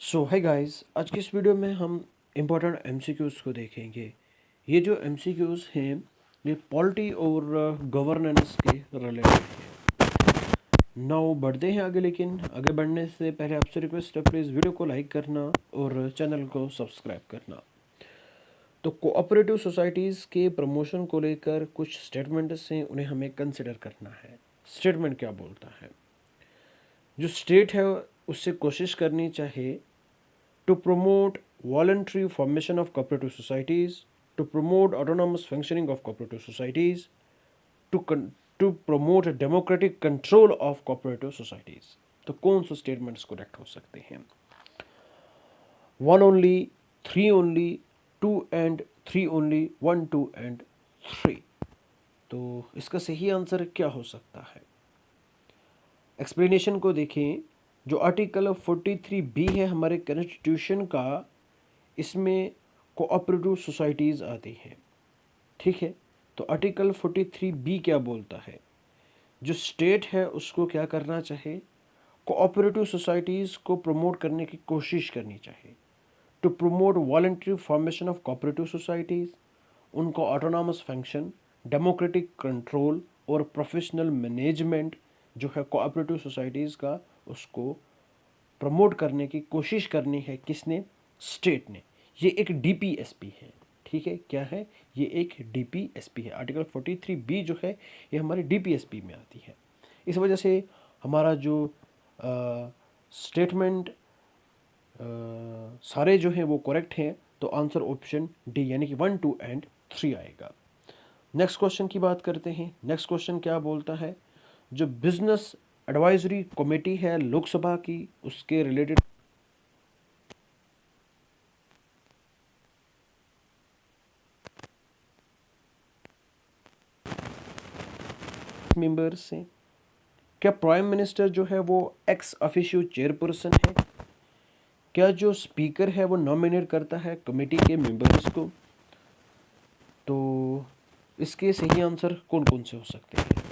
सो है गाइस, आज की इस वीडियो में हम इम्पोर्टेंट एमसीक्यूज़ को देखेंगे। ये जो एमसीक्यूज़ हैं ये पॉलिटी और गवर्नेंस के रिलेटेड है। नाउ बढ़ते हैं आगे, लेकिन आगे बढ़ने से पहले आपसे रिक्वेस्ट है, प्लीज़ वीडियो को लाइक करना और चैनल को सब्सक्राइब करना। तो कोऑपरेटिव सोसाइटीज़ के प्रमोशन को लेकर कुछ स्टेटमेंट्स हैं, उन्हें हमें कंसिडर करना है। स्टेटमेंट क्या बोलता है? जो स्टेट है उससे कोशिश करनी चाहिए to promote voluntary formation of cooperative societies, to promote autonomous functioning of cooperative societies, to promote democratic control of cooperative societies. तो कौन से स्टेटमेंट्स करेक्ट हो सकते हैं? One only, three only, two and three only, one, two and three. तो इसका सही answer क्या हो सकता है? एक्सप्लेनेशन को देखें। जो आर्टिकल 43B है हमारे कॉन्स्टिट्यूशन का, इसमें कोऑपरेटिव सोसाइटीज़ आती हैं। ठीक है, तो आर्टिकल 43B क्या बोलता है? जो स्टेट है उसको क्या करना चाहिए? कोऑपरेटिव सोसाइटीज़ को प्रमोट करने की कोशिश करनी चाहिए। To promote voluntary formation of cooperative societies, उनको ऑटोनॉमस फंक्शन, डेमोक्रेटिक कंट्रोल और प्रोफेशनल मैनेजमेंट जो है कोऑपरेटिव सोसाइटीज़ का, उसको प्रमोट करने की कोशिश करनी है। किसने? स्टेट ने। ये एक डीपीएसपी है। ठीक है, क्या है? ये एक डीपीएसपी है। आर्टिकल 43B जो है ये हमारे डीपीएसपी में आती है। इस वजह से हमारा जो स्टेटमेंट सारे जो हैं वो करेक्ट हैं। तो आंसर ऑप्शन डी यानी कि 1, 2 एंड 3 आएगा। नेक्स्ट क्वेश्चन की बात करते हैं। नेक्स्ट क्वेश्चन क्या बोलता है? जो बिजनेस एडवाइजरी कमेटी है लोकसभा की, उसके रिलेटेड मेंबर्स हैं। क्या प्राइम मिनिस्टर जो है वो एक्स ऑफिशियो चेयरपर्सन है? क्या जो स्पीकर है वो नॉमिनेट करता है कमेटी के मेंबर्स को? तो इसके सही आंसर कौन कौन से हो सकते हैं?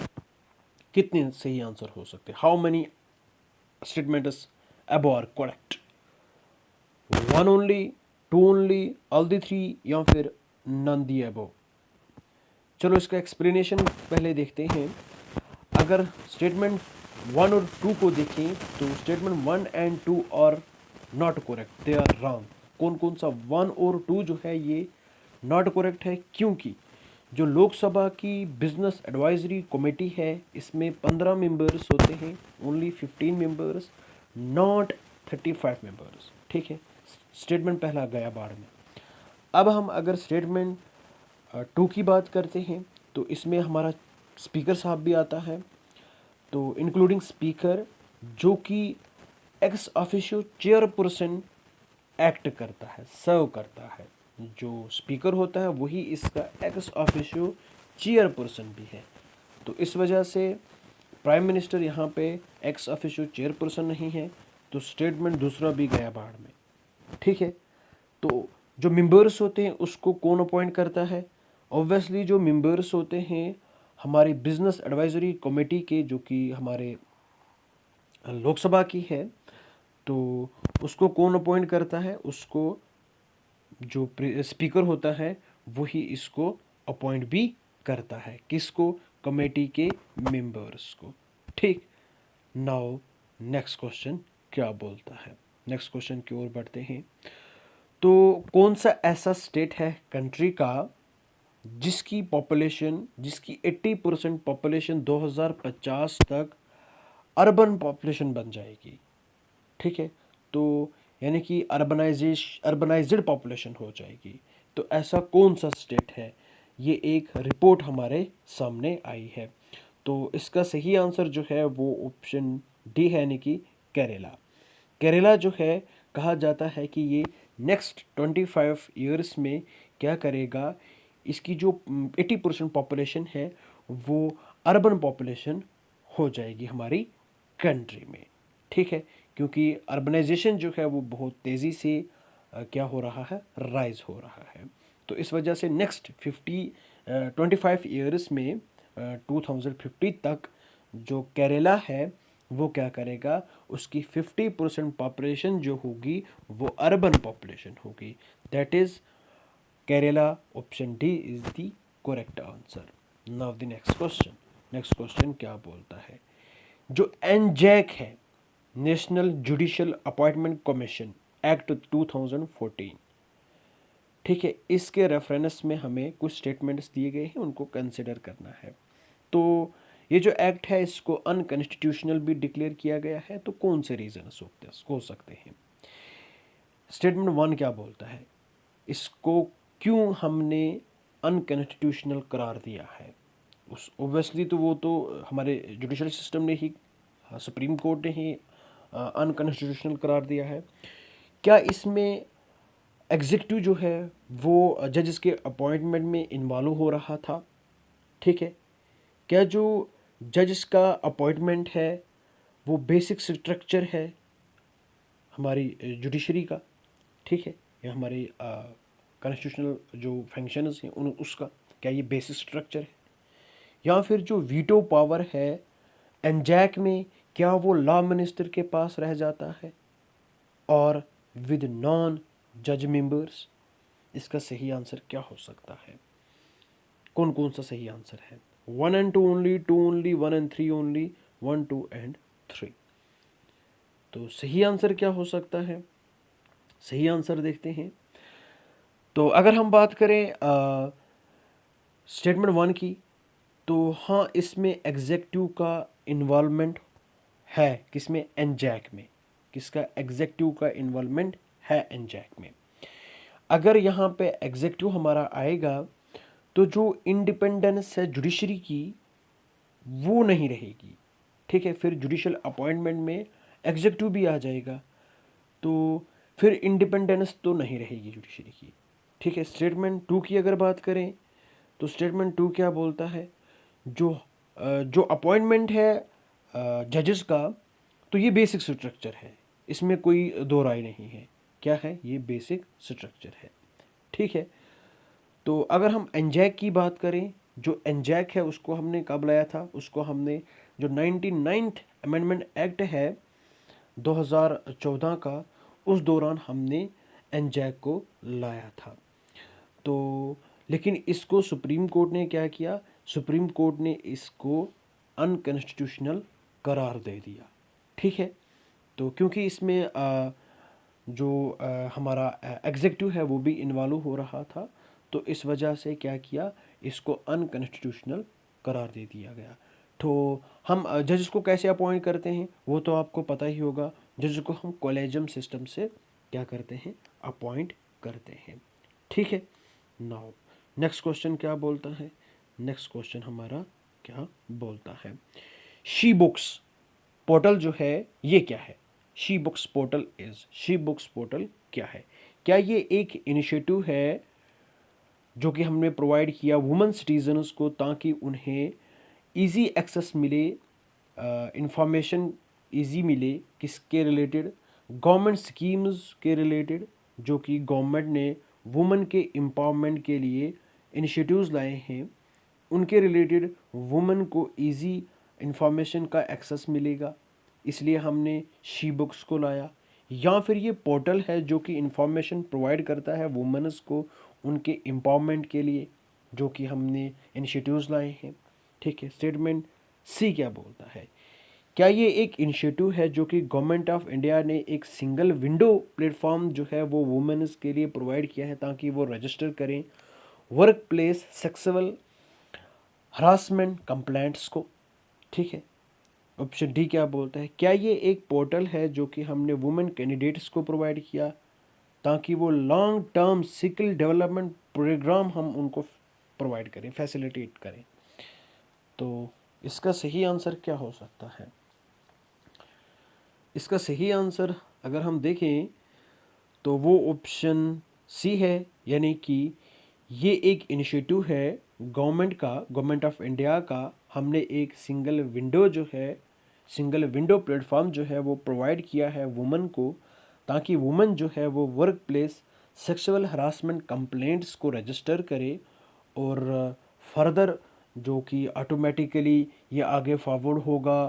कितने सही आंसर हो सकते हैं? How many statements above are correct? One only, two only, all the three, या फिर नन दी अबव? चलो इसका एक्सप्लेनेशन पहले देखते हैं। अगर स्टेटमेंट 1 और 2 को देखें तो statement 1 and 2 are not correct, they are wrong. कौन कौन सा 1 और 2 जो है ये नॉट करेक्ट है? क्योंकि जो लोकसभा की बिजनेस एडवाइजरी कमेटी है इसमें 15 मेंबर्स होते हैं, ओनली 15 मेंबर्स, नॉट 35 मेंबर्स। ठीक है, स्टेटमेंट पहला गया बाढ़ में। अब हम अगर स्टेटमेंट 2 की बात करते हैं तो इसमें हमारा स्पीकर साहब भी आता है। तो इंक्लूडिंग स्पीकर जो कि एक्स ऑफिशियो चेयरपर्सन एक्ट करता है, सर्व करता है। जो स्पीकर होता है वही इसका एक्स ऑफिशियो चेयरपर्सन भी है। तो इस वजह से प्राइम मिनिस्टर यहाँ पे एक्स ऑफिशियो चेयरपर्सन नहीं है। तो स्टेटमेंट दूसरा भी गया बाहर में। ठीक है, तो जो मेंबर्स होते हैं उसको कौन अपॉइंट करता है? ऑब्वियसली जो मेंबर्स होते हैं हमारी बिजनेस एडवाइजरी कमेटी के, जो कि हमारे लोकसभा की है, तो उसको कौन अपॉइंट करता है? उसको जो स्पीकर होता है वही इसको अपॉइंट भी करता है। किसको? कमेटी के मेंबर्स को। ठीक, नाउ नेक्स्ट क्वेश्चन क्या बोलता है? नेक्स्ट क्वेश्चन की ओर बढ़ते हैं। तो कौन सा ऐसा स्टेट है कंट्री का जिसकी पॉपुलेशन, जिसकी 80% पॉपुलेशन 2050 तक अर्बन पॉपुलेशन बन जाएगी? ठीक है, तो यानी कि अर्बनाइज्ड पॉपुलेशन हो जाएगी। तो ऐसा कौन सा स्टेट है? ये एक रिपोर्ट हमारे सामने आई है। तो इसका सही आंसर जो है वो ऑप्शन डी है, यानी कि केरला। केरला जो है, कहा जाता है कि ये नेक्स्ट 25 ईयर्स में क्या करेगा? इसकी जो 80% पॉपुलेशन है वो अर्बन पॉपुलेशन हो जाएगी हमारी कंट्री में। ठीक है, क्योंकि अर्बनाइजेशन जो है वो बहुत तेज़ी से क्या हो रहा है? राइज हो रहा है। तो इस वजह से नेक्स्ट 25 ईयर्स में 2050 तक जो केरला है वो क्या करेगा, उसकी 50% पॉपुलेशन जो होगी वो अर्बन पॉपुलेशन होगी। That is Kerala. Option D is the correct answer. Now the next question क्या बोलता है, जो एनजैक है, national judicial appointment commission act 2014, ठीक है, इसके रेफरेंस में हमें कुछ स्टेटमेंट्स दिए गए हैं, उनको कंसिडर करना है। तो ये जो एक्ट है इसको अनकॉन्स्टिट्यूशनल भी डिक्लेयर किया गया है, तो कौन से रीजन हो सकते हैं। स्टेटमेंट 1 क्या बोलता है, इसको क्यों हमने अनकॉन्स्टिट्यूशनल करार दिया है। उस ओबियसली तो वो तो हमारे जुडिशल सिस्टम ने ही, सुप्रीम कोर्ट ने ही अनकॉन्स्टिट्यूशनल करार दिया है। क्या इसमें एग्जीक्यूटिव जो है वो जजेस के अपॉइंटमेंट में इन्वॉल्व हो रहा था, ठीक है। क्या जो जजेस का अपॉइंटमेंट है वो बेसिक स्ट्रक्चर है हमारी जुडिशरी का, ठीक है, या हमारे कॉन्स्टिट्यूशनल जो फंक्शंस हैं उन उसका क्या ये बेसिक स्ट्रक्चर है, या फिर जो वीटो पावर है एनजैक में क्या वो लॉ मिनिस्टर के पास रह जाता है और विद नॉन जज मेंबर्स। इसका सही आंसर क्या हो सकता है, कौन कौन सा सही आंसर है। 1 and 2 only, 2 only, 1 and 3 only, 1, 2 and 3। तो सही आंसर क्या हो सकता है, सही आंसर देखते हैं। तो अगर हम बात करें स्टेटमेंट 1 की, तो हाँ इसमें एग्जेक्टिव का इन्वॉल्वमेंट है, किसमें, एनजैक में। किसका, एग्जेक्टिव का इन्वॉल्वमेंट है एनजैक में। अगर यहाँ पे एग्जेक्टिव हमारा आएगा तो जो इंडिपेंडेंस है जुडिशरी की वो नहीं रहेगी, ठीक है। फिर जुडिशियल अपॉइंटमेंट में एग्जेक्टिव भी आ जाएगा, तो फिर इंडिपेंडेंस तो नहीं रहेगी जुडिशरी की, ठीक है। स्टेटमेंट 2 की अगर बात करें तो स्टेटमेंट 2 क्या बोलता है, जो अपॉइंटमेंट है जजेस का, तो ये बेसिक स्ट्रक्चर है, इसमें कोई दो राय नहीं है। क्या है, ये बेसिक स्ट्रक्चर है, ठीक है। तो अगर हम एनजैक की बात करें, जो एनजैक है उसको हमने कब लाया था, उसको हमने जो 99th अमेंडमेंट एक्ट है 2014 का, उस दौरान हमने एनजैक को लाया था। तो लेकिन इसको सुप्रीम कोर्ट ने क्या किया, सुप्रीम कोर्ट ने इसको अनकॉन्स्टिट्यूशनल करार दे दिया, ठीक है। तो क्योंकि इसमें जो हमारा एग्जेक्टिव है वो भी इन्वॉल्व हो रहा था, तो इस वजह से क्या किया, इसको अनकॉन्स्टिट्यूशनल करार दे दिया गया। तो हम जजेस को कैसे अपॉइंट करते हैं वो तो आपको पता ही होगा, जजेस को हम कॉलेजियम सिस्टम से क्या करते हैं, अपॉइंट करते हैं, ठीक है। नाउ नेक्स्ट क्वेश्चन क्या बोलता है, नेक्स्ट क्वेश्चन हमारा क्या बोलता है, शी बुक्स पोर्टल जो है ये क्या है। शी बुक्स पोर्टल क्या है, क्या ये एक इनिशिएटिव है जो कि हमने प्रोवाइड किया वुमेन सिटीजन्स को ताकि उन्हें इजी एक्सेस मिले, इंफॉर्मेशन इजी मिले, किसके रिलेटेड, गवर्नमेंट स्कीम्स के रिलेटेड, जो कि गवर्नमेंट ने वुमेन के एम्पावरमेंट के लिए इनिशिएटिव्स लाए हैं, उनके रिलेटेड वुमेन को इजी इंफॉर्मेशन का एक्सेस मिलेगा, इसलिए हमने शी बुक्स को लाया। या फिर ये पोर्टल है जो कि इंफॉर्मेशन प्रोवाइड करता है वुमेन्स को उनके एम्पावरमेंट के लिए, जो कि हमने इनिशिएटिव्स लाए हैं, ठीक है। स्टेटमेंट सी क्या बोलता है, क्या ये एक इनिशिएटिव है जो कि गवर्नमेंट ऑफ इंडिया ने एक सिंगल विंडो प्लेटफॉर्म जो है वो वुमेन्स के लिए प्रोवाइड किया है ताकि वो रजिस्टर करें work place sexual harassment complaints को, ठीक है। ऑप्शन डी क्या बोलता है, क्या ये एक पोर्टल है जो कि हमने वुमेन कैंडिडेट्स को प्रोवाइड किया ताकि वो long term skill development programme हम उनको प्रोवाइड करें, फैसिलिटेट करें। तो इसका सही आंसर क्या हो सकता है, इसका सही आंसर अगर हम देखें तो वो ऑप्शन सी है, यानी कि ये एक इनिशिएटिव है गवर्नमेंट का, गवर्नमेंट ऑफ इंडिया का। हमने एक सिंगल विंडो प्लेटफॉर्म जो है वो प्रोवाइड किया है वुमेन को ताकि वुमेन जो है वो work place sexual harassment complaints को रजिस्टर करे और फर्दर जो कि ऑटोमेटिकली ये आगे फॉरवर्ड होगा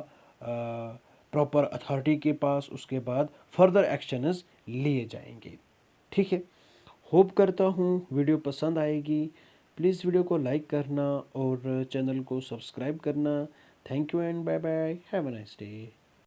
प्रॉपर अथॉरिटी के पास, उसके बाद फर्दर एक्शंस लिए जाएंगे। ठीक है, होप करता हूँ वीडियो पसंद आएगी। प्लीज़ वीडियो को लाइक करना और चैनल को सब्सक्राइब करना। Thank you and bye bye, have a nice day.